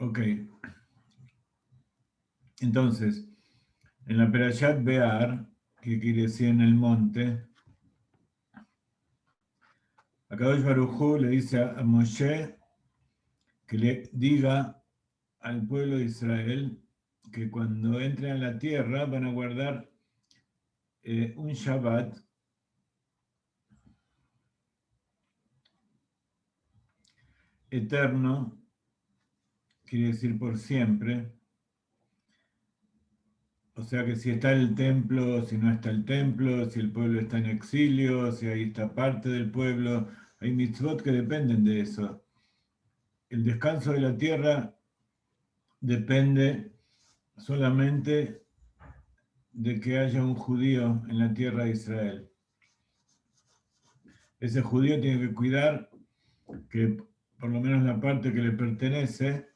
Ok. Entonces, en la Perashat Be'ar, que quiere decir en el monte, Akadosh Baruj Hu le dice a Moshe que le diga al pueblo de Israel que cuando entren a la tierra van a guardar un Shabbat eterno, quiere decir por siempre. O sea que si está el templo, si no está el templo, si el pueblo está en exilio, si ahí está parte del pueblo, hay mitzvot que dependen de eso. El descanso de la tierra depende solamente de que haya un judío en la tierra de Israel. Ese judío tiene que cuidar que por lo menos la parte que le pertenece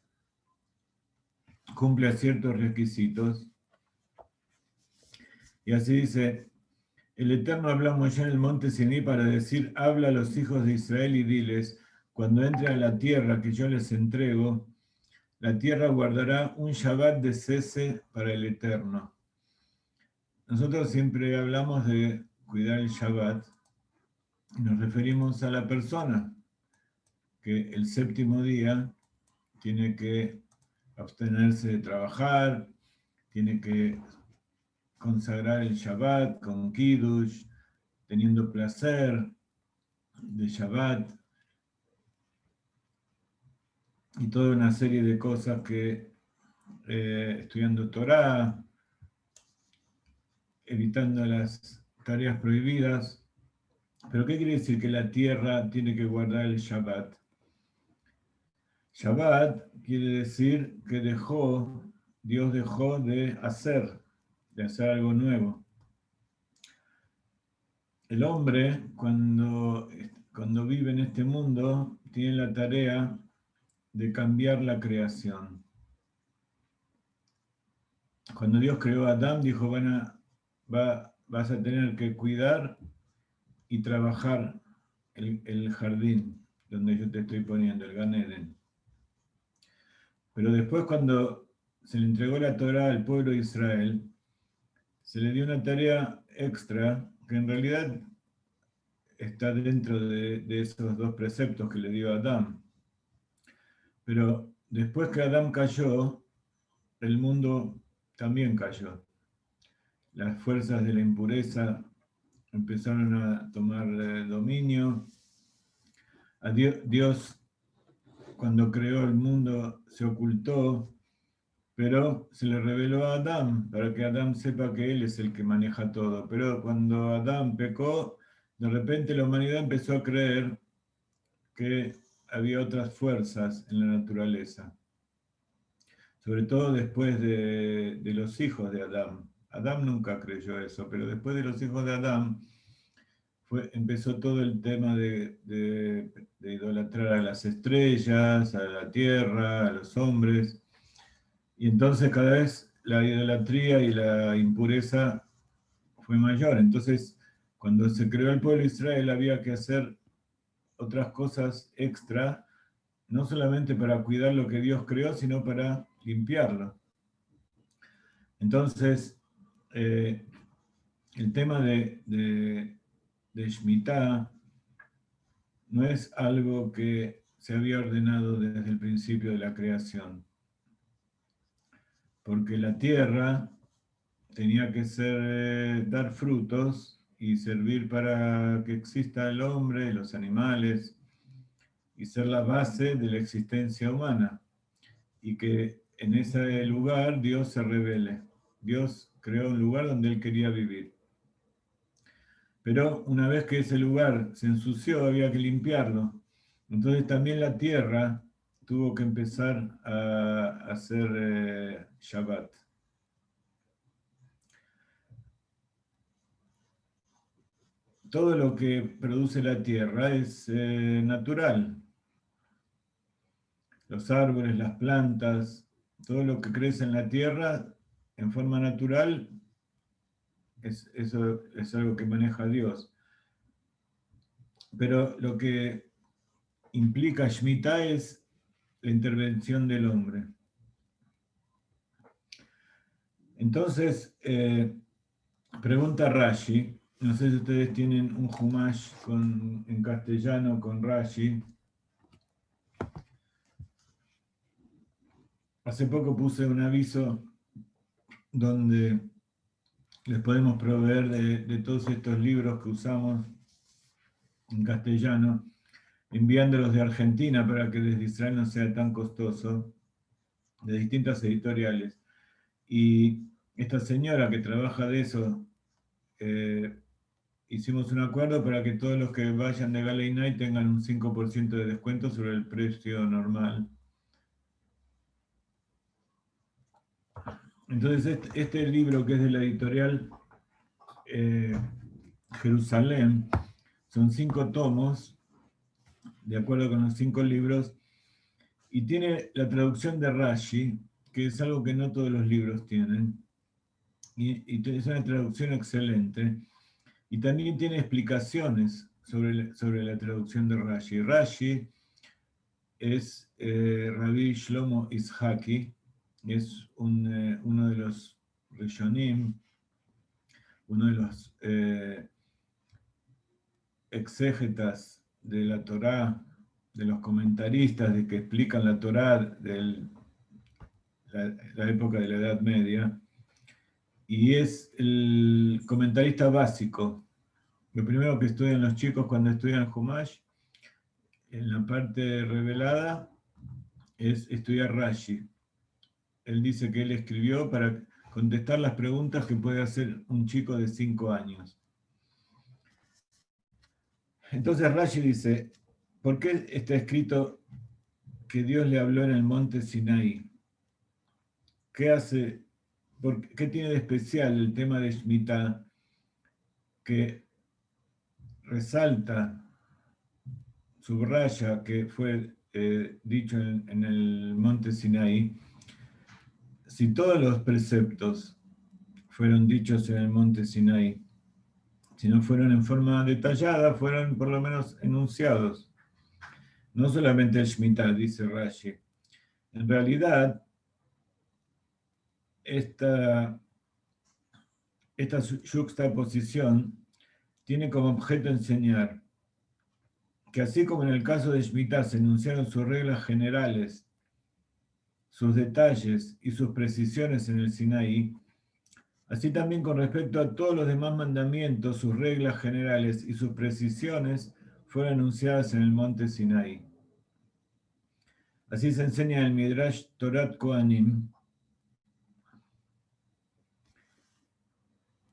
cumpla ciertos requisitos. Y así dice, el Eterno hablamos ya en el monte Sinaí para decir, habla a los hijos de Israel y diles, cuando entren a la tierra que yo les entrego, la tierra guardará un Shabbat de cese para el Eterno. Nosotros siempre hablamos de cuidar el Shabbat y nos referimos a la persona que el séptimo día tiene que abstenerse de trabajar, tiene que consagrar el Shabbat con Kiddush, teniendo placer de Shabbat y toda una serie de cosas que estudiando Torah, evitando las tareas prohibidas. ¿Pero qué quiere decir que la tierra tiene que guardar el Shabbat? Shabbat quiere decir que Dios dejó de hacer algo nuevo. El hombre, cuando vive en este mundo, tiene la tarea de cambiar la creación. Cuando Dios creó a Adán, dijo, vas a tener que cuidar y trabajar el jardín donde yo te estoy poniendo, el Gan Eden. Pero después, cuando se le entregó la Torá al pueblo de Israel, se le dio una tarea extra que en realidad está dentro de esos dos preceptos que le dio a Adán. Pero después que Adán cayó, el mundo también cayó. Las fuerzas de la impureza empezaron a tomar dominio. Dios, cuando creó el mundo, se ocultó, pero se le reveló a Adán para que Adán sepa que él es el que maneja todo. Pero cuando Adán pecó, de repente la humanidad empezó a creer que había otras fuerzas en la naturaleza, sobre todo después de los hijos de Adán. Adán nunca creyó eso, pero después de los hijos de Adán empezó todo el tema de idolatrar a las estrellas, a la tierra, a los hombres, y entonces cada vez la idolatría y la impureza fue mayor. Entonces, cuando se creó el pueblo de Israel había que hacer otras cosas extra, no solamente para cuidar lo que Dios creó, sino para limpiarlo. Entonces, el tema de Shemitah no es algo que se había ordenado desde el principio de la creación, porque la tierra tenía que dar frutos y servir para que exista el hombre, los animales, y ser la base de la existencia humana, y que en ese lugar Dios se revele. Dios creó un lugar donde Él quería vivir. Pero una vez que ese lugar se ensució, había que limpiarlo. Entonces también la tierra tuvo que empezar a hacer Shabbat. Todo lo que produce la tierra es natural. Los árboles, las plantas, todo lo que crece en la tierra en forma natural, eso es algo que maneja Dios. Pero lo que implica Shemitah es la intervención del hombre. Entonces, pregunta Rashi, no sé si ustedes tienen un Humash en castellano con Rashi. Hace poco puse un aviso donde les podemos proveer de todos estos libros que usamos en castellano, enviándolos de Argentina para que desde Israel no sea tan costoso, de distintas editoriales. Y esta señora que trabaja de eso, hicimos un acuerdo para que todos los que vayan de Galei Night tengan un 5% de descuento sobre el precio normal. Entonces, este libro que es de la editorial Jerusalén, son 5 tomos, de acuerdo con los 5 libros, y tiene la traducción de Rashi, que es algo que no todos los libros tienen, y es una traducción excelente, y también tiene explicaciones sobre la traducción de Rashi. Rashi es Rabbi Shlomo Ishaki, es uno de los Rishonim, uno de los exégetas de la Torá, de los comentaristas de que explican la Torá de la época de la Edad Media, y es el comentarista básico. Lo primero que estudian los chicos cuando estudian Humash, en la parte revelada, es estudiar Rashi. Él dice que él escribió para contestar las preguntas que puede hacer un chico de 5 años. Entonces Rashi dice, ¿por qué está escrito que Dios le habló en el monte Sinaí? ¿Qué hace? ¿Qué tiene de especial el tema de Shemitah que resalta, subraya que fue dicho en el monte Sinaí? Si todos los preceptos fueron dichos en el monte Sinaí, si no fueron en forma detallada, fueron por lo menos enunciados. No solamente el Shemitah, dice Rashi. En realidad, esta yuxtaposición tiene como objeto enseñar que así como en el caso de Shemitah se enunciaron sus reglas generales, sus detalles y sus precisiones en el Sinaí, así también con respecto a todos los demás mandamientos, sus reglas generales y sus precisiones fueron enunciadas en el monte Sinaí. Así se enseña en el Midrash Torat Kohanim.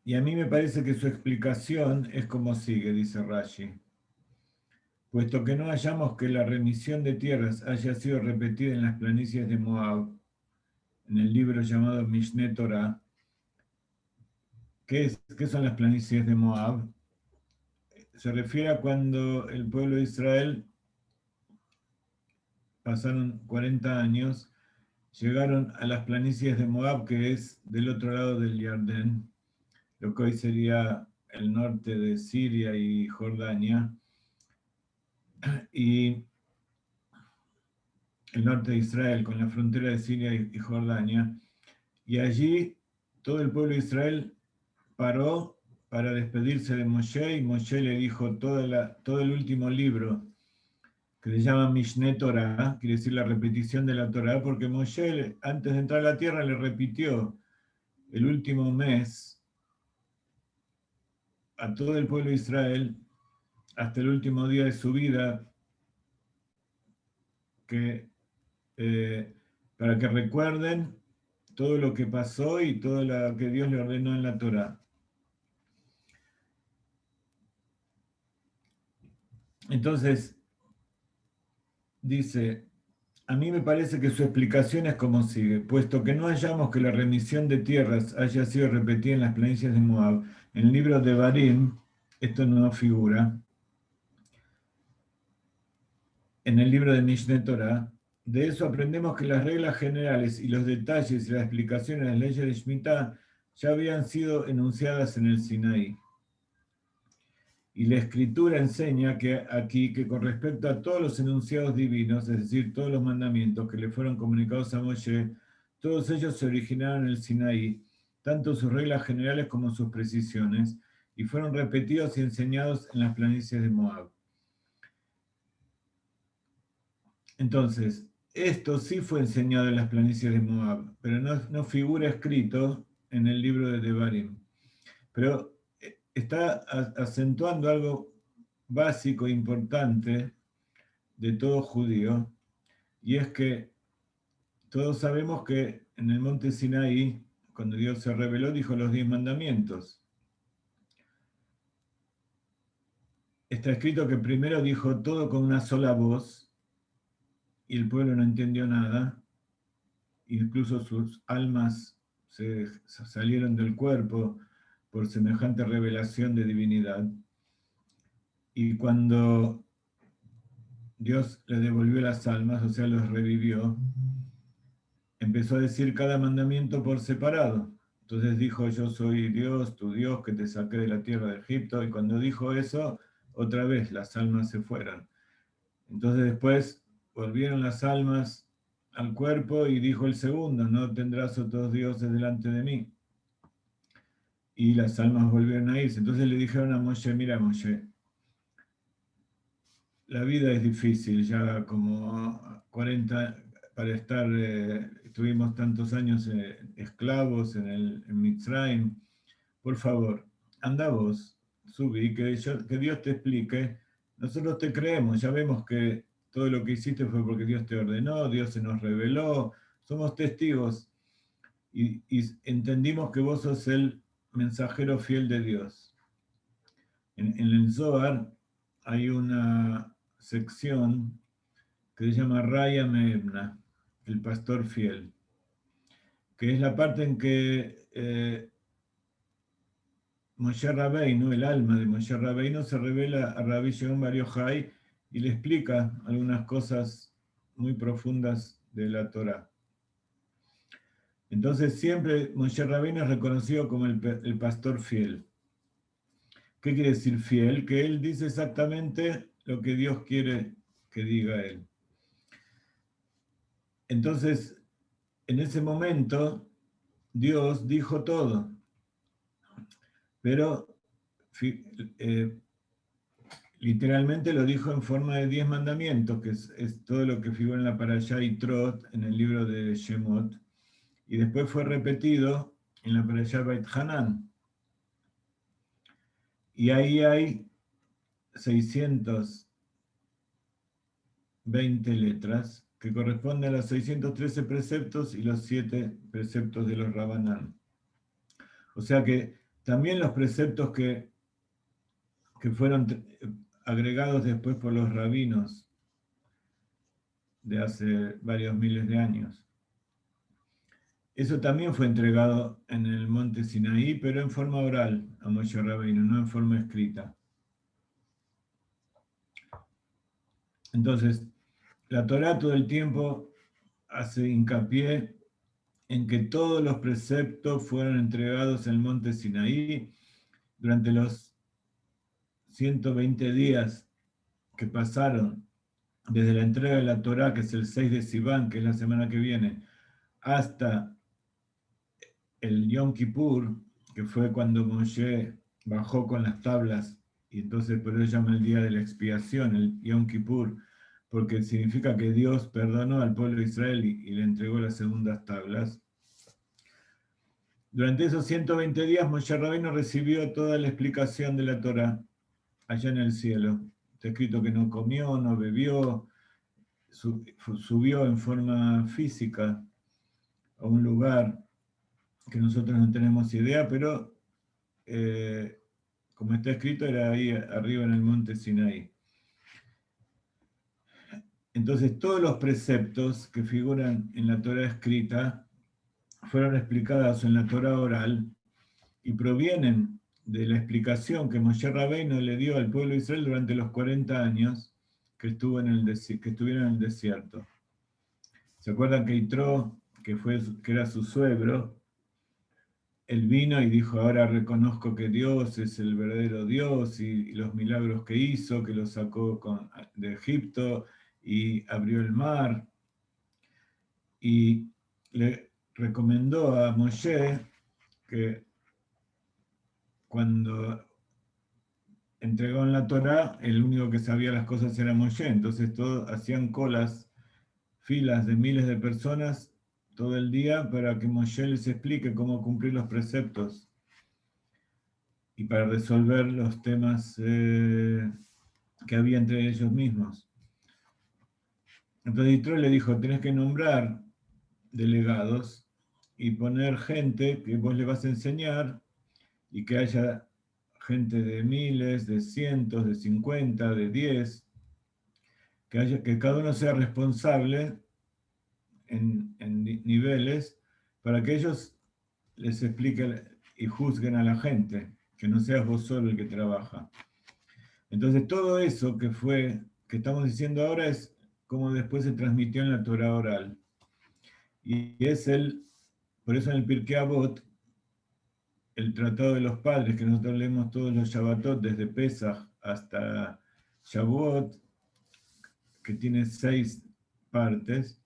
Y a mí me parece que su explicación es como sigue, dice Rashi. Puesto que no hallamos que la remisión de tierras haya sido repetida en las planicies de Moab, en el libro llamado Mishneh Torah, ¿qué son las planicies de Moab? Se refiere a cuando el pueblo de Israel pasaron 40 años, llegaron a las planicies de Moab, que es del otro lado del Jordán, lo que hoy sería el norte de Siria y Jordania, y el norte de Israel, con la frontera de Siria y Jordania, y allí todo el pueblo de Israel paró para despedirse de Moshe, y Moshe le dijo todo el último libro, que se llama Mishneh Torah, quiere decir la repetición de la Torah, porque Moshe, antes de entrar a la tierra, le repitió el último mes a todo el pueblo de Israel, hasta el último día de su vida, que, para que recuerden todo lo que pasó y todo lo que Dios le ordenó en la Torah. Entonces, dice, a mí me parece que su explicación es como sigue: puesto que no hallamos que la remisión de tierras haya sido repetida en las planicies de Moab, en el libro de Barim, esto no figura, en el libro de Mishneh Torah, de eso aprendemos que las reglas generales y los detalles y las explicaciones de las leyes de Shemitah ya habían sido enunciadas en el Sinaí. Y la escritura enseña que aquí, que con respecto a todos los enunciados divinos, es decir, todos los mandamientos que le fueron comunicados a Moshe, todos ellos se originaron en el Sinaí, tanto sus reglas generales como sus precisiones, y fueron repetidos y enseñados en las planicies de Moab. Entonces, esto sí fue enseñado en las planicies de Moab, pero no figura escrito en el libro de Devarim. Pero está acentuando algo básico e importante de todo judío, y es que todos sabemos que en el monte Sinaí, cuando Dios se reveló, dijo los 10 mandamientos. Está escrito que primero dijo todo con una sola voz, y el pueblo no entendió nada, incluso sus almas se salieron del cuerpo por semejante revelación de divinidad. Y cuando Dios les devolvió las almas, o sea, los revivió, empezó a decir cada mandamiento por separado. Entonces dijo, yo soy Dios, tu Dios, que te saqué de la tierra de Egipto. Y cuando dijo eso, otra vez las almas se fueron. Entonces después volvieron las almas al cuerpo y dijo el segundo, no tendrás otros dioses delante de mí. Y las almas volvieron a irse. Entonces le dijeron a Moshe, mira Moshe, la vida es difícil, ya como 40, para estar, estuvimos tantos años esclavos en Mitzrayim. Por favor, anda vos, subí, que Dios te explique. Nosotros te creemos, ya vemos que todo lo que hiciste fue porque Dios te ordenó, Dios se nos reveló, somos testigos y entendimos que vos sos el mensajero fiel de Dios. En el Zohar hay una sección que se llama Raya Meebna, el pastor fiel, que es la parte en que Moshe Rabbeinu, el alma de Moshe Rabbeinu, se revela a Rabbi Shimon Bar Yochai y le explica algunas cosas muy profundas de la Torá. Entonces siempre Moshe Rabbeinu es reconocido como el pastor fiel. ¿Qué quiere decir fiel? Que él dice exactamente lo que Dios quiere que diga él. Entonces, en ese momento, Dios dijo todo, pero literalmente lo dijo en forma de 10 mandamientos, que es todo lo que figura en la Parashá Yitrot, en el libro de Shemot, y después fue repetido en la Parashá Beit Hanan. Y ahí hay 620 letras que corresponden a los 613 preceptos y los 7 preceptos de los Rabanán. O sea que también los preceptos que fueron agregados después por los rabinos de hace varios miles de años. Eso también fue entregado en el monte Sinaí, pero en forma oral a Moshe Rabbeinu, no en forma escrita. Entonces, la Torá todo el tiempo hace hincapié en que todos los preceptos fueron entregados en el monte Sinaí durante los 120 días que pasaron desde la entrega de la Torá, que es el 6 de Sivan, que es la semana que viene, hasta el Yom Kippur, que fue cuando Moshe bajó con las tablas, y entonces por eso se llama el día de la expiación, el Yom Kippur, porque significa que Dios perdonó al pueblo de Israel y le entregó las segundas tablas. Durante esos 120 días, Moshe Rabbeinu recibió toda la explicación de la Torá allá en el cielo. Está escrito que no comió, no bebió, subió en forma física a un lugar que nosotros no tenemos idea, pero como está escrito, era ahí arriba en el monte Sinaí. Entonces, todos los preceptos que figuran en la Torá escrita fueron explicados en la Torá oral y provienen de la explicación que Moshe Rabbeinu le dio al pueblo de Israel durante los 40 años que estuvieron en el desierto. ¿Se acuerdan que Yitro, que era su suegro, él vino y dijo, ahora reconozco que Dios es el verdadero Dios y los milagros que hizo, que lo sacó de Egipto y abrió el mar? Y le recomendó a Moshe que cuando entregaron la Torá, el único que sabía las cosas era Moshe, entonces todos hacían colas, filas de miles de personas todo el día para que Moshe les explique cómo cumplir los preceptos y para resolver los temas que había entre ellos mismos. Entonces Yitro le dijo, tenés que nombrar delegados y poner gente que vos le vas a enseñar y que haya gente de miles, de cientos, de 50, de 10, que cada uno sea responsable en niveles para que ellos les expliquen y juzguen a la gente, que no seas vos solo el que trabaja. Entonces todo eso que estamos diciendo ahora es como después se transmitió en la Torah oral. Y es por eso en el Pirkei Avot, el Tratado de los Padres, que nosotros leemos todos los Shabbatot, desde Pesach hasta Shavuot, que tiene 6 partes,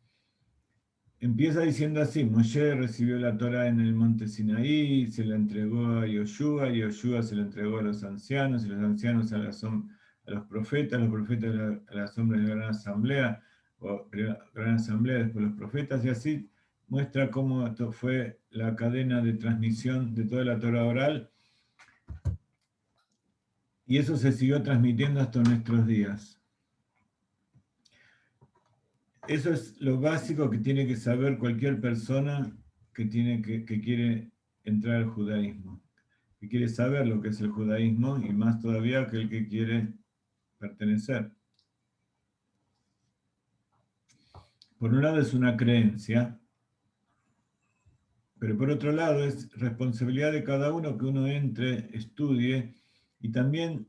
empieza diciendo así: Moshe recibió la Torah en el monte Sinaí, se la entregó a Yoshua, y Yoshua se la entregó a los ancianos, y los ancianos a los profetas a las hombres de la gran asamblea, o gran asamblea, después los profetas, y así muestra cómo esto fue la cadena de transmisión de toda la Torah oral, y eso se siguió transmitiendo hasta nuestros días. Eso es lo básico que tiene que saber cualquier persona que quiere entrar al judaísmo, que quiere saber lo que es el judaísmo, y más todavía que el que quiere pertenecer. Por un lado es una creencia, pero por otro lado es responsabilidad de cada uno que uno entre, estudie y también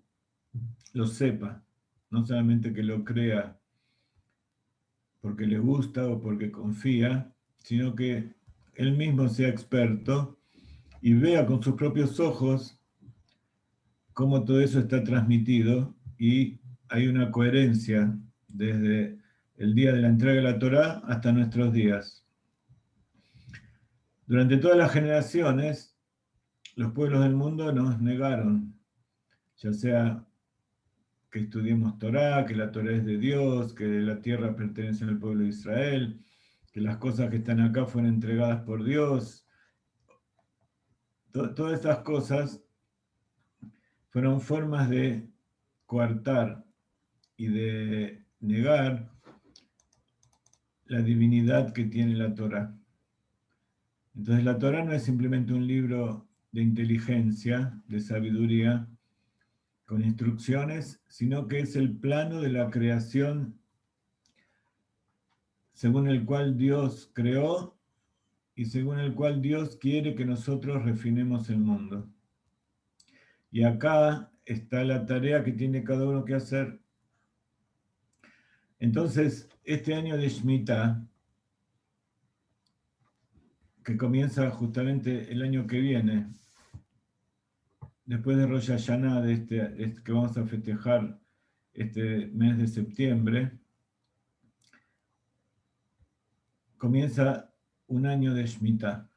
lo sepa, no solamente que lo crea porque le gusta o porque confía, sino que él mismo sea experto y vea con sus propios ojos cómo todo eso está transmitido, y hay una coherencia desde el día de la entrega de la Torá hasta nuestros días. Durante todas las generaciones, los pueblos del mundo nos negaron, ya sea que estudiemos Torá, que la Torá es de Dios, que la tierra pertenece al pueblo de Israel, que las cosas que están acá fueron entregadas por Dios. Todas estas cosas fueron formas de coartar y de negar la divinidad que tiene la Torá. Entonces la Torá no es simplemente un libro de inteligencia, de sabiduría, con instrucciones, sino que es el plano de la creación según el cual Dios creó y según el cual Dios quiere que nosotros refinemos el mundo. Y acá está la tarea que tiene cada uno que hacer. Entonces, este año de Shemitah, que comienza justamente el año que viene, después de Rosh Hashanah, que vamos a festejar este mes de septiembre, comienza un año de Shemitah.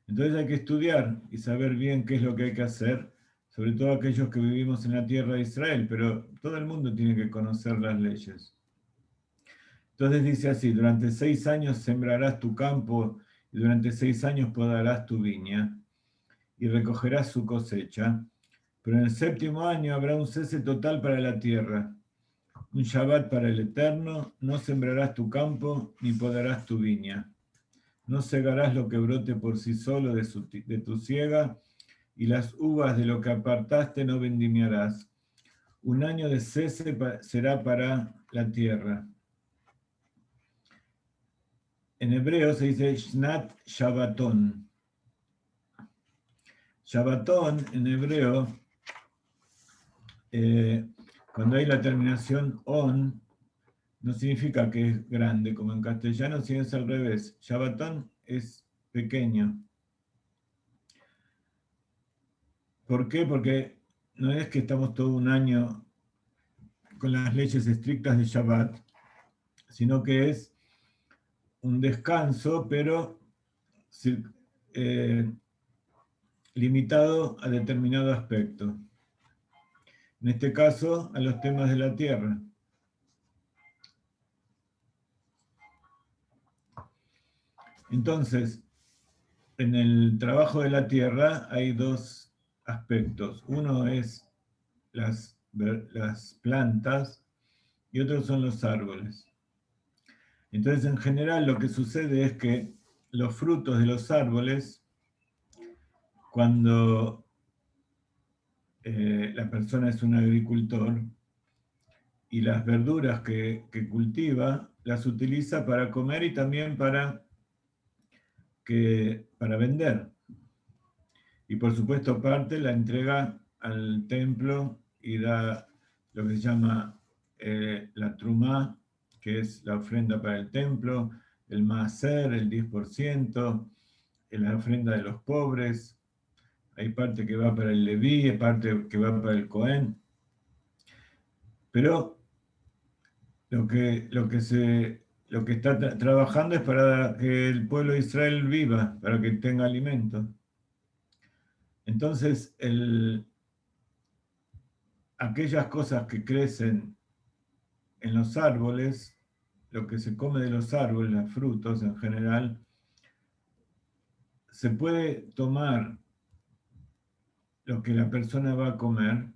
Entonces hay que estudiar y saber bien qué es lo que hay que hacer, sobre todo aquellos que vivimos en la tierra de Israel, pero todo el mundo tiene que conocer las leyes. Entonces dice así: durante 6 años sembrarás tu campo, y durante 6 años podarás tu viña, y recogerás su cosecha, pero en el 7º año habrá un cese total para la tierra, un Shabbat para el Eterno. No sembrarás tu campo, ni podarás tu viña. No segarás lo que brote por sí solo de tu siega, y las uvas de lo que apartaste no vendimiarás. Un año de cese será para la tierra. En hebreo se dice Shnat Shabbaton. Shabbaton en hebreo, cuando hay la terminación on, no significa que es grande como en castellano, sino es al revés. Shabbaton es pequeño. ¿Por qué? Porque no es que estamos todo un año con las leyes estrictas de Shabbat, sino que es un descanso, pero limitado a determinado aspecto. En este caso, a los temas de la tierra. Entonces, en el trabajo de la tierra hay dos aspectos. Uno es las plantas y otros son los árboles. Entonces, en general, lo que sucede es que los frutos de los árboles, cuando la persona es un agricultor, y las verduras que cultiva, las utiliza para comer y también para vender. Y por supuesto, parte la entrega al templo y da lo que se llama la trumá, que es la ofrenda para el templo, el maaser, el 10%, la ofrenda de los pobres. Hay parte que va para el Leví, hay parte que va para el Cohen. Pero lo que está trabajando es para que el pueblo de Israel viva, para que tenga alimento. Entonces, aquellas cosas que crecen en los árboles, lo que se come de los árboles, los frutos en general, se puede tomar lo que la persona va a comer,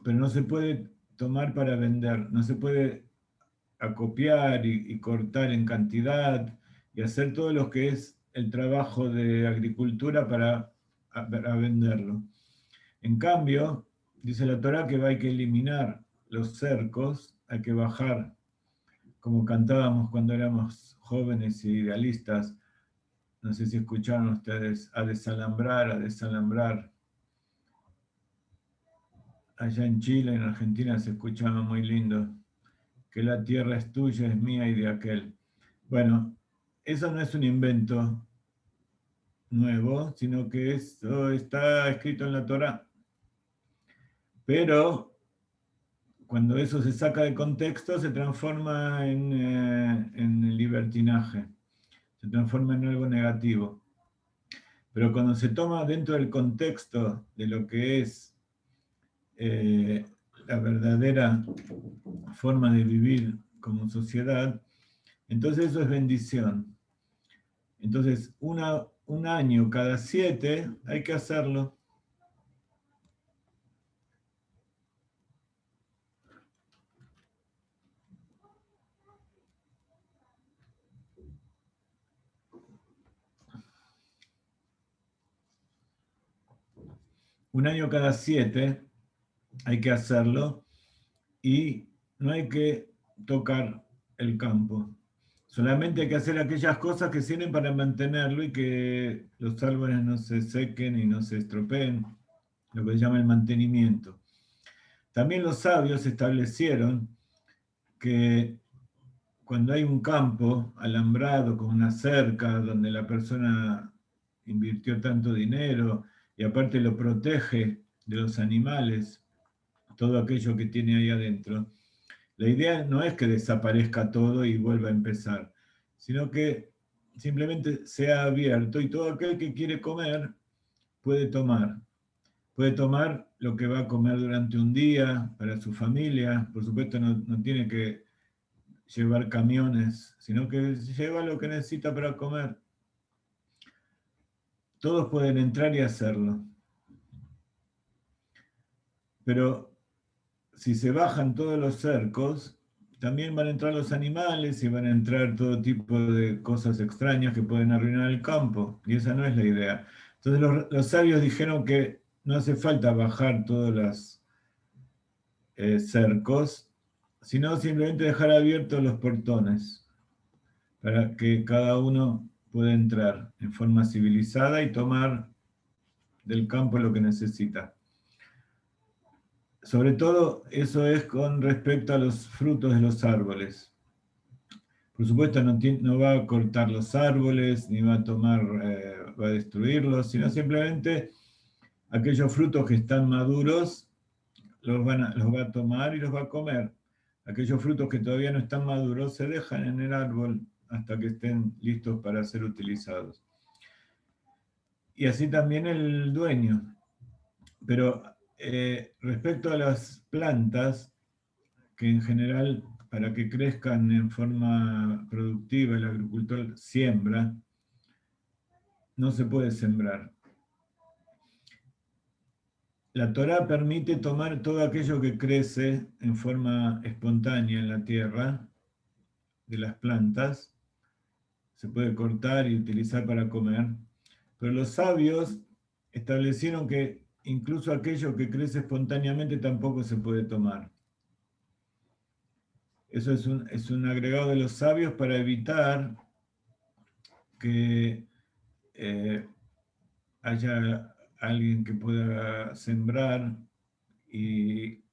pero no se puede tomar para vender, no se puede acopiar y cortar en cantidad y hacer todo lo que es el trabajo de agricultura para venderlo. En cambio, dice la Torá que hay que eliminar los cercos, hay que bajar, como cantábamos cuando éramos jóvenes y idealistas, no sé si escucharon ustedes, a desalambrar. Allá en Chile, en Argentina se escuchaba muy lindo, que la tierra es tuya, es mía y de aquel. Bueno, eso no es un invento nuevo, sino que eso está escrito en la Torá. Pero cuando eso se saca de contexto, se transforma en libertinaje, se transforma en algo negativo. Pero cuando se toma dentro del contexto de lo que es la verdadera forma de vivir como sociedad, entonces eso es bendición. Entonces, un año cada 7 hay que hacerlo. Un año cada 7 hay que hacerlo y no hay que tocar el campo. Solamente hay que hacer aquellas cosas que sirven para mantenerlo y que los árboles no se sequen y no se estropeen, lo que se llama el mantenimiento. También los sabios establecieron que cuando hay un campo alambrado con una cerca donde la persona invirtió tanto dinero y aparte lo protege de los animales, todo aquello que tiene ahí adentro, la idea no es que desaparezca todo y vuelva a empezar, sino que simplemente sea abierto y todo aquel que quiere comer puede tomar. Puede tomar lo que va a comer durante un día para su familia. Por supuesto, no tiene que llevar camiones, sino que lleva lo que necesita para comer. Todos pueden entrar y hacerlo. Pero si se bajan todos los cercos, también van a entrar los animales y van a entrar todo tipo de cosas extrañas que pueden arruinar el campo. Y esa no es la idea. Entonces los sabios dijeron que no hace falta bajar todos los cercos, sino simplemente dejar abiertos los portones para que cada uno pueda entrar en forma civilizada y tomar del campo lo que necesita. Sobre todo eso es con respecto a los frutos de los árboles. Por supuesto no va a cortar los árboles, ni va a va a destruirlos, sino simplemente aquellos frutos que están maduros los va a tomar y los va a comer. Aquellos frutos que todavía no están maduros se dejan en el árbol hasta que estén listos para ser utilizados. y así también el dueño. Pero respecto a las plantas, que en general para que crezcan en forma productiva el agricultor siembra, no se puede sembrar. La Torá permite tomar todo aquello que crece en forma espontánea en la tierra, de las plantas, se puede cortar y utilizar para comer, pero los sabios establecieron que incluso aquello que crece espontáneamente tampoco se puede tomar. Eso es un agregado de los sabios para evitar que haya alguien que pueda sembrar y,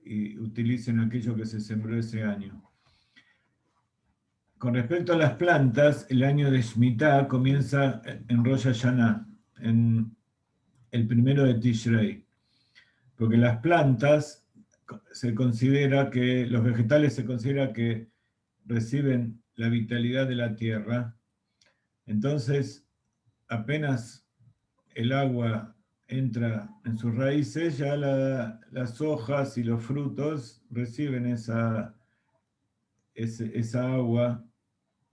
y utilicen aquello que se sembró ese año. Con respecto a las plantas, el año de Shemitah comienza en Rosh Hashanah, en el primero de Tishrei, porque las plantas se considera que, los vegetales se considera que reciben la vitalidad de la tierra, entonces apenas el agua entra en sus raíces, ya las hojas y los frutos reciben esa agua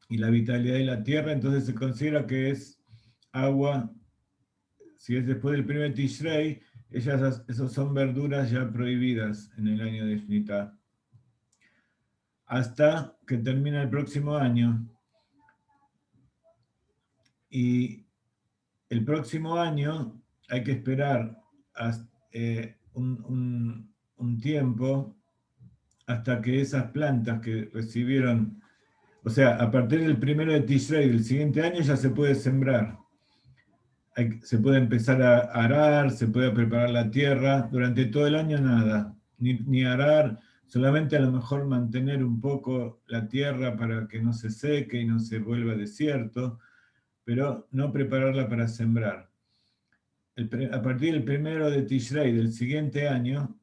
y la vitalidad de la tierra, entonces se considera que es agua, si es después del primer Tishrei, esas son verduras ya prohibidas en el año de Shemitah. Hasta que termina el próximo año. Y el próximo año hay que esperar hasta, un tiempo hasta que esas plantas que recibieron, o sea, a partir del primero de Tishrei del siguiente año ya se puede sembrar. Se puede empezar a arar, se puede preparar la tierra, durante todo el año nada, ni arar, solamente a lo mejor mantener un poco la tierra para que no se seque y no se vuelva desierto, pero no prepararla para sembrar. A partir del primero de Tishrei del siguiente año,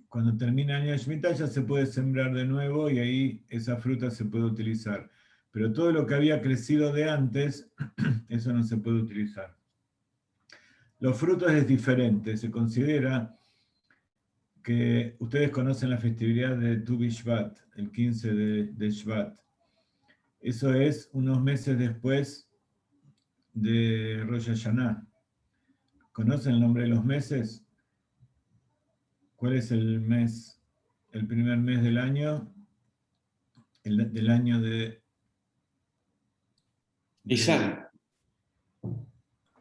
cuando termina el año de Shemitah, ya se puede sembrar de nuevo y ahí esa fruta se puede utilizar. Pero todo lo que había crecido de antes, eso no se puede utilizar. Los frutos es diferente, se considera que ustedes conocen la festividad de Tu B'Shvat, el 15 de Shvat. Eso es unos meses después de Rosh Hashanah. ¿Conocen el nombre de los meses? ¿Cuál es el mes, el primer mes del año? Del año de Nisan.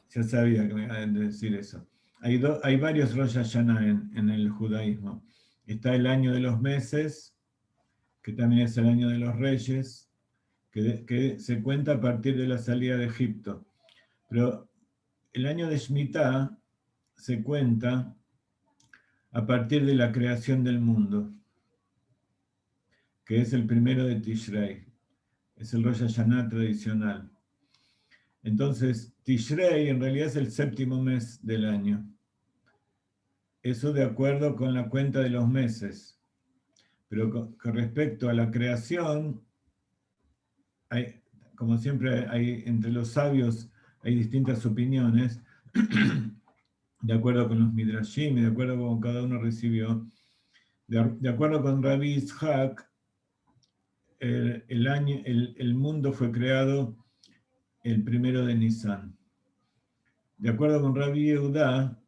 ya sabía que me iban a decir eso. Hay varios Rosh Hashanah en el judaísmo. Está el año de los meses, que también es el año de los reyes, que se cuenta a partir de la salida de Egipto. Pero el año de Shemitah se cuenta a partir de la creación del mundo, que es el primero de Tishrei. Es el Rosh Hashanah tradicional. Entonces, Tishrei en realidad es el séptimo mes del año. Eso de acuerdo con la cuenta de los meses. Pero con respecto a la creación, como siempre hay entre los sabios hay distintas opiniones, de acuerdo con los Midrashim, de acuerdo con cada uno recibió. De acuerdo con Rabbi Ishaq, el mundo fue creado el primero de Nisan. De acuerdo con Rabbi Yehuda,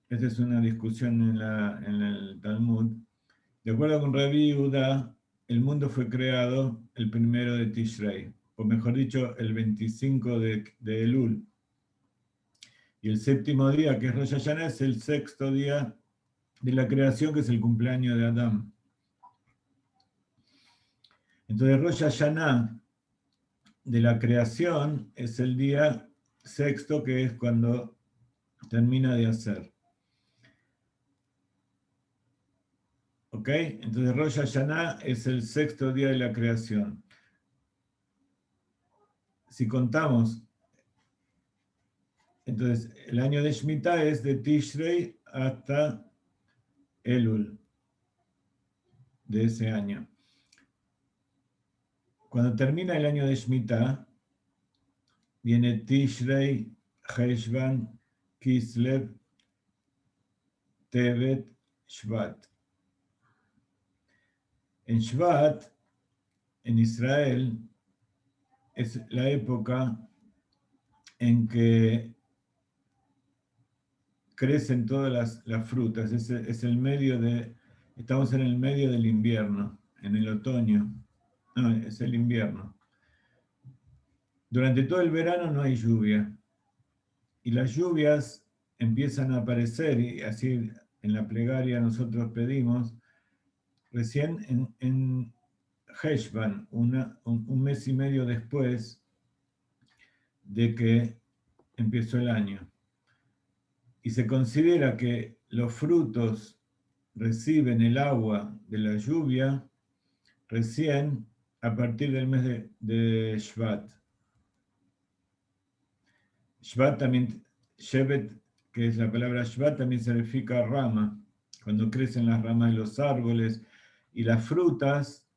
esta es una discusión en el Talmud, de acuerdo con Rabbi Yehuda, el mundo fue creado el primero de Tishrei, o mejor dicho, el 25 de Elul. Y el séptimo día, que es Rosh Hashanah, es el sexto día de la creación, que es el cumpleaños de Adán. Entonces, Rosh Hashanah de la creación es el día sexto, que es cuando termina de hacer. ¿Ok? Entonces, Rosh Hashanah es el sexto día de la creación. Si contamos, entonces, el año de Shemitah es de Tishrei hasta Elul de ese año. Cuando termina el año de Shemitah, viene Tishrei, Heshvan, Kislev, Tevet, Shvat. En Shvat, en Israel, es la época en que crecen todas las frutas. Es el medio estamos en el medio del invierno, en el otoño. No, es el invierno. Durante todo el verano no hay lluvia. Y las lluvias empiezan a aparecer, y así en la plegaria nosotros pedimos, recién en Heshvan, un mes y medio después de que empezó el año. Y se considera que los frutos reciben el agua de la lluvia recién a partir del mes de Shvat. Shvat también, Shevet, que es la palabra Shvat, también significa rama. Cuando crecen las ramas de los árboles y las frutas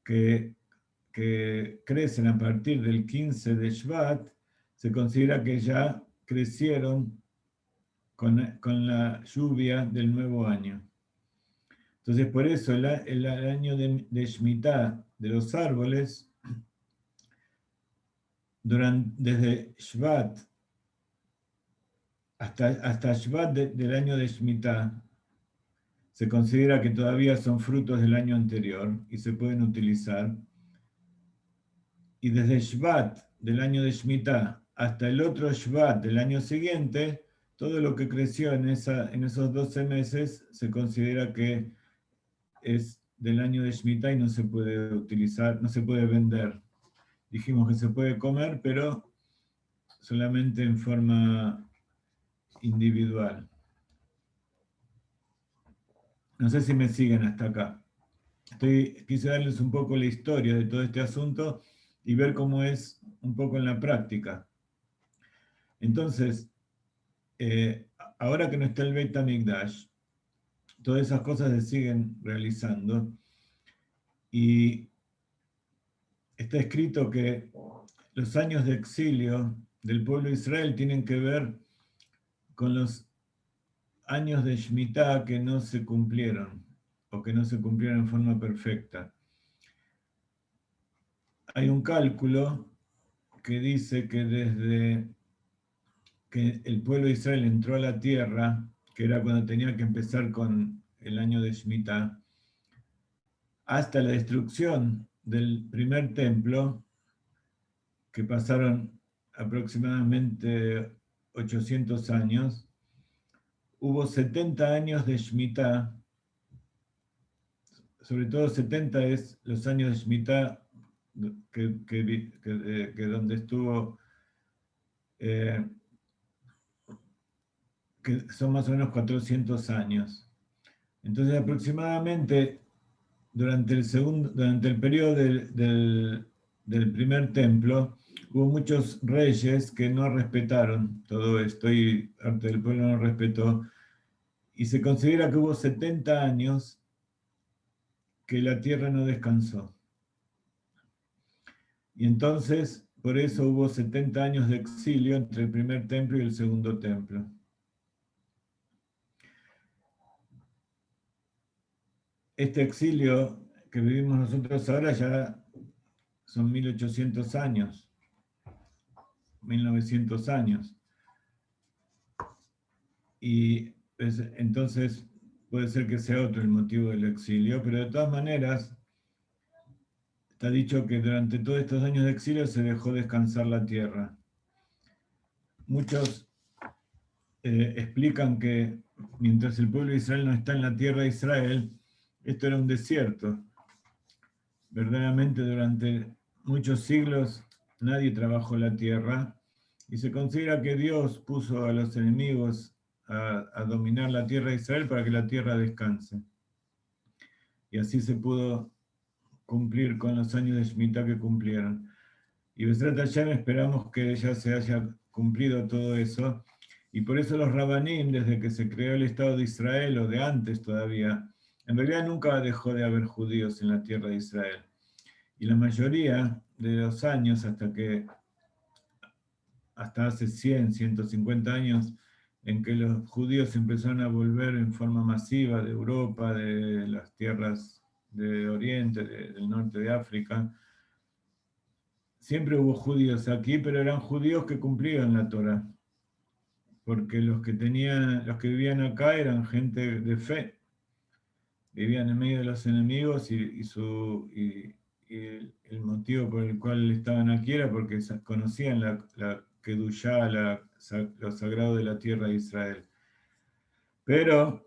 que crecen a partir del 15 de Shvat, se considera que ya crecieron con la lluvia del nuevo año. Entonces, por eso el año de Shemitah de los árboles, desde Shvat hasta Shvat del año de Shemitah, se considera que todavía son frutos del año anterior y se pueden utilizar. Y desde Shvat del año de Shemitah hasta el otro Shvat del año siguiente, todo lo que creció en esos 12 meses se considera que es del año de Shemitah y no se puede utilizar, no se puede vender. Dijimos que se puede comer, pero solamente en forma individual. No sé si me siguen hasta acá. Quise darles un poco la historia de todo este asunto y ver cómo es un poco en la práctica. Entonces, ahora que no está el Beit HaMikdash, todas esas cosas se siguen realizando y está escrito que los años de exilio del pueblo de Israel tienen que ver con los años de Shemitah que no se cumplieron o que no se cumplieron en forma perfecta. Hay un cálculo que dice que desde que el pueblo de Israel entró a la tierra, que era cuando tenía que empezar con el año de Shemitah, hasta la destrucción del primer templo, que pasaron aproximadamente 800 años, hubo 70 años de Shemitah, sobre todo 70 es los años de Shemitah que donde estuvo, que son más o menos 400 años. Entonces aproximadamente durante el periodo del primer templo, hubo muchos reyes que no respetaron todo esto y parte del pueblo no respetó. Y se considera que hubo 70 años que la tierra no descansó. Y entonces, por eso hubo 70 años de exilio entre el primer templo y el segundo templo. Este exilio que vivimos nosotros ahora ya son 1800 años, 1900 años. Y entonces puede ser que sea otro el motivo del exilio, pero de todas maneras está dicho que durante todos estos años de exilio se dejó descansar la tierra. Muchos explican que mientras el pueblo de Israel no está en la tierra de Israel, esto era un desierto. Verdaderamente durante muchos siglos nadie trabajó la tierra y se considera que Dios puso a los enemigos a dominar la tierra de Israel para que la tierra descanse. Y así se pudo cumplir con los años de Shemitah que cumplieron. Y Besrat Hashem esperamos que ya se haya cumplido todo eso. Y por eso los Rabanim, desde que se creó el Estado de Israel, o de antes todavía, en realidad nunca dejó de haber judíos en la tierra de Israel. Y la mayoría de los años, hasta que hasta hace 100, 150 años, en que los judíos empezaron a volver en forma masiva de Europa, de las tierras de Oriente, del norte de África. Siempre hubo judíos aquí, pero eran judíos que cumplían la Torá, porque los que vivían acá eran gente de fe, vivían en medio de los enemigos y el motivo por el cual estaban aquí era porque conocían la Kedushá, lo sagrado de la tierra de Israel. Pero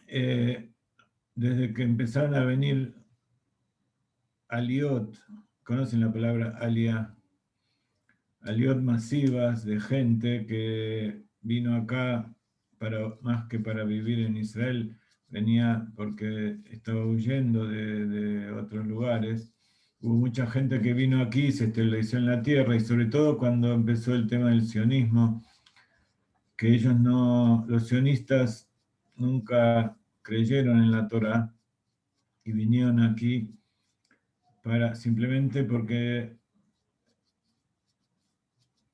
desde que empezaron a venir aliot, ¿conocen la palabra aliá? Aliot masivas de gente que vino acá más que para vivir en Israel, venía porque estaba huyendo de otros lugares. Hubo mucha gente que vino aquí, se estableció en la tierra, y sobre todo cuando empezó el tema del sionismo, que los sionistas nunca creyeron en la Torá y vinieron aquí simplemente porque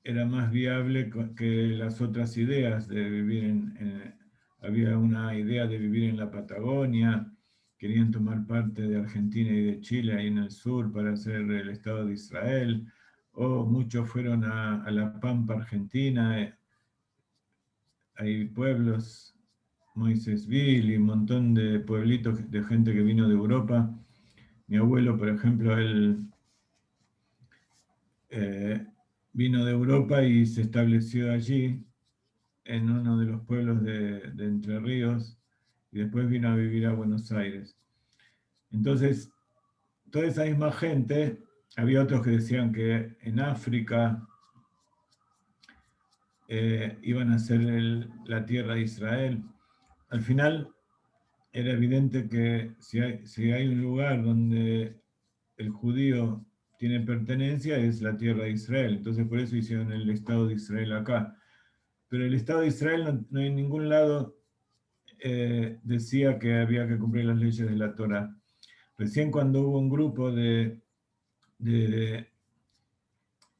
era más viable que las otras ideas de vivir había una idea de vivir en la Patagonia, querían tomar parte de Argentina y de Chile ahí en el sur para hacer el Estado de Israel, o muchos fueron a la Pampa Argentina, hay pueblos, Moisésville y un montón de pueblitos de gente que vino de Europa. Mi abuelo, por ejemplo, él vino de Europa y se estableció allí, en uno de los pueblos de Entre Ríos, y después vino a vivir a Buenos Aires. Entonces, toda esa misma gente, había otros que decían que en África iban a ser la tierra de Israel. Al final, era evidente que si hay un lugar donde el judío tiene pertenencia, es la tierra de Israel. Entonces, por eso hicieron el Estado de Israel acá. Pero el Estado de Israel no en ningún lado decía que había que cumplir las leyes de la Torá. Recién cuando hubo un grupo el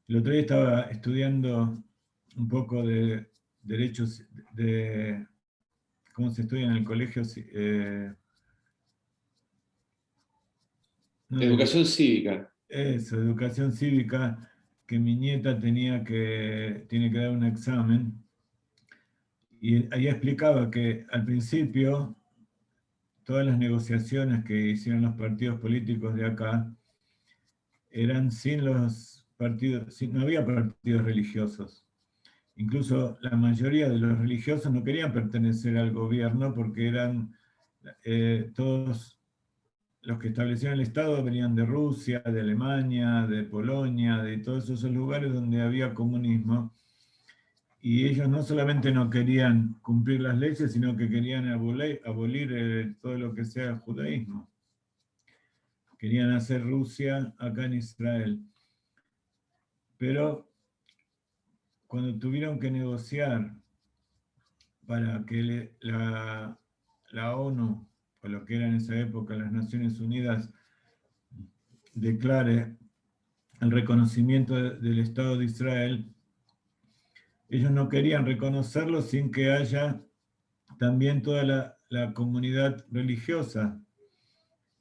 otro día estaba estudiando un poco de derechos, de cómo se estudia en el colegio, no Educación cívica. eso, educación cívica, que mi nieta tiene que dar un examen, y ahí explicaba que al principio todas las negociaciones que hicieron los partidos políticos de acá eran sin los partidos, no había partidos religiosos. Incluso la mayoría de los religiosos no querían pertenecer al gobierno porque eran todos los que establecían el Estado venían de Rusia, de Alemania, de Polonia, de todos esos lugares donde había comunismo. Y ellos no solamente no querían cumplir las leyes, sino que querían abolir todo lo que sea judaísmo. Querían hacer Rusia acá en Israel. Pero cuando tuvieron que negociar para que la ONU, o lo que era en esa época las Naciones Unidas, declare el reconocimiento del Estado de Israel, ellos no querían reconocerlo sin que haya también toda la comunidad religiosa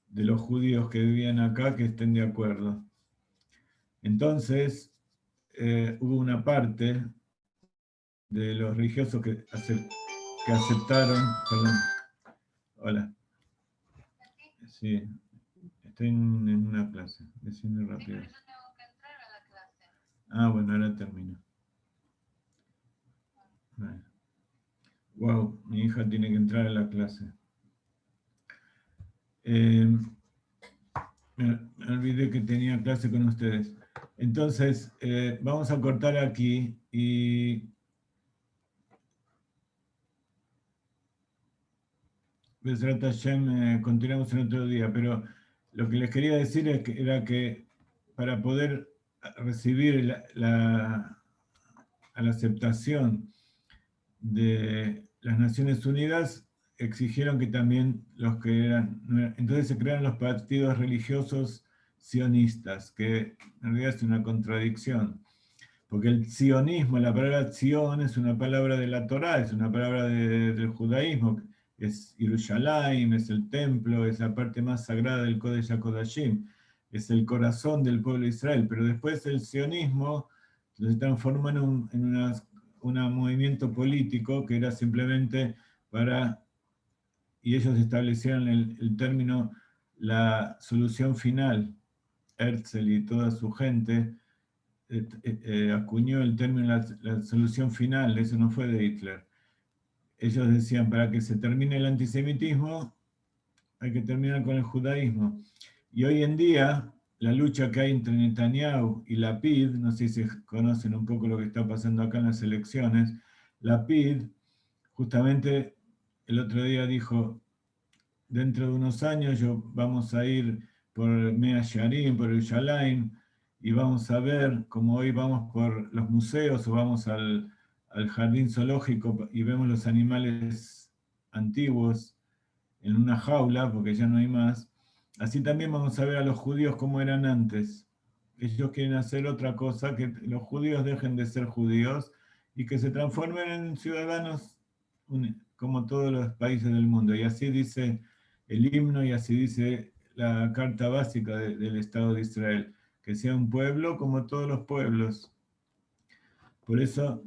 de los judíos que vivían acá que estén de acuerdo. Entonces, hubo una parte de los religiosos que aceptaron, perdón, hola, sí, estoy en una clase, decime rápido. Ah, bueno, ahora termino. Bueno. Wow, mi hija tiene que entrar a la clase. Me olvidé que tenía clase con ustedes. Entonces, vamos a cortar aquí y Besrat Hashem, continuamos en otro día, pero lo que les quería decir era que para poder recibir a la aceptación de las Naciones Unidas, exigieron que también los que entonces se crearon los partidos religiosos sionistas, que en realidad es una contradicción, porque el sionismo, la palabra Zion es una palabra de la Torá, es una palabra del judaísmo, es Yerushalayim, es el templo, es la parte más sagrada del Kodesh HaKodashim, es el corazón del pueblo de Israel, pero después el sionismo se transformó en un movimiento político que era simplemente para, y ellos establecieron el término, la solución final. Herzl y toda su gente acuñó el término la solución final, eso no fue de Hitler. Ellos decían, para que se termine el antisemitismo, hay que terminar con el judaísmo. Y hoy en día, la lucha que hay entre Netanyahu y Lapid, no sé si conocen un poco lo que está pasando acá en las elecciones, Lapid justamente el otro día dijo, dentro de unos años vamos a ir por Mea Shearim, por el Yerushalayim, y vamos a ver, como hoy vamos por los museos o vamos al jardín zoológico y vemos los animales antiguos en una jaula, porque ya no hay más, así también vamos a ver a los judíos como eran antes. Ellos quieren hacer otra cosa, que los judíos dejen de ser judíos y que se transformen en ciudadanos como todos los países del mundo. Y así dice el himno y así dice la carta básica del Estado de Israel, que sea un pueblo como todos los pueblos. Por eso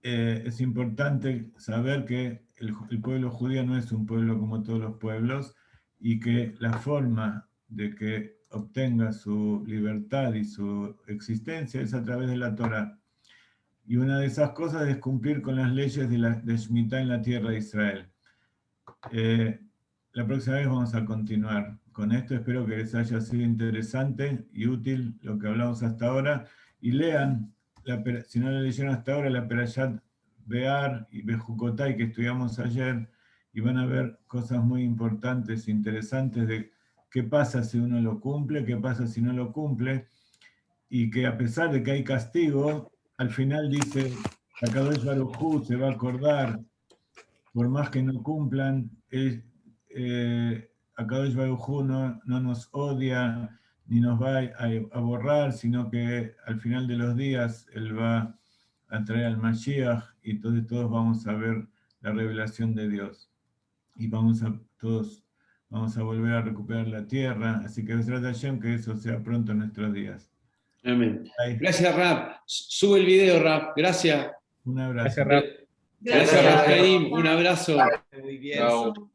es importante saber que el pueblo judío no es un pueblo como todos los pueblos y que la forma de que obtenga su libertad y su existencia es a través de la Torá. Y una de esas cosas es cumplir con las leyes de Shemitah en la tierra de Israel. La próxima vez vamos a continuar con esto. Espero que les haya sido interesante y útil lo que hablamos hasta ahora. Y lean, si no lo leyeron hasta ahora, la Perashat Be'ar y Bejucotai que estudiamos ayer, y van a ver cosas muy importantes e interesantes de qué pasa si uno lo cumple, qué pasa si no lo cumple, y que a pesar de que hay castigo, al final dice, Akadosh Baruj Hu se va a acordar, por más que no cumplan, Akadosh Baruj Hu no nos odia ni nos va a borrar, sino que al final de los días Él va a traer al Mashiach y entonces todos vamos a ver la revelación de Dios. Y todos vamos a volver a recuperar la tierra. Así que Besrat Hashem, que eso sea pronto en nuestros días. Amén. Bye. Gracias, Rab. Sube el video, Rab. Gracias. Un abrazo. Gracias, Rab Caim. Un abrazo. Muy bien. Chao.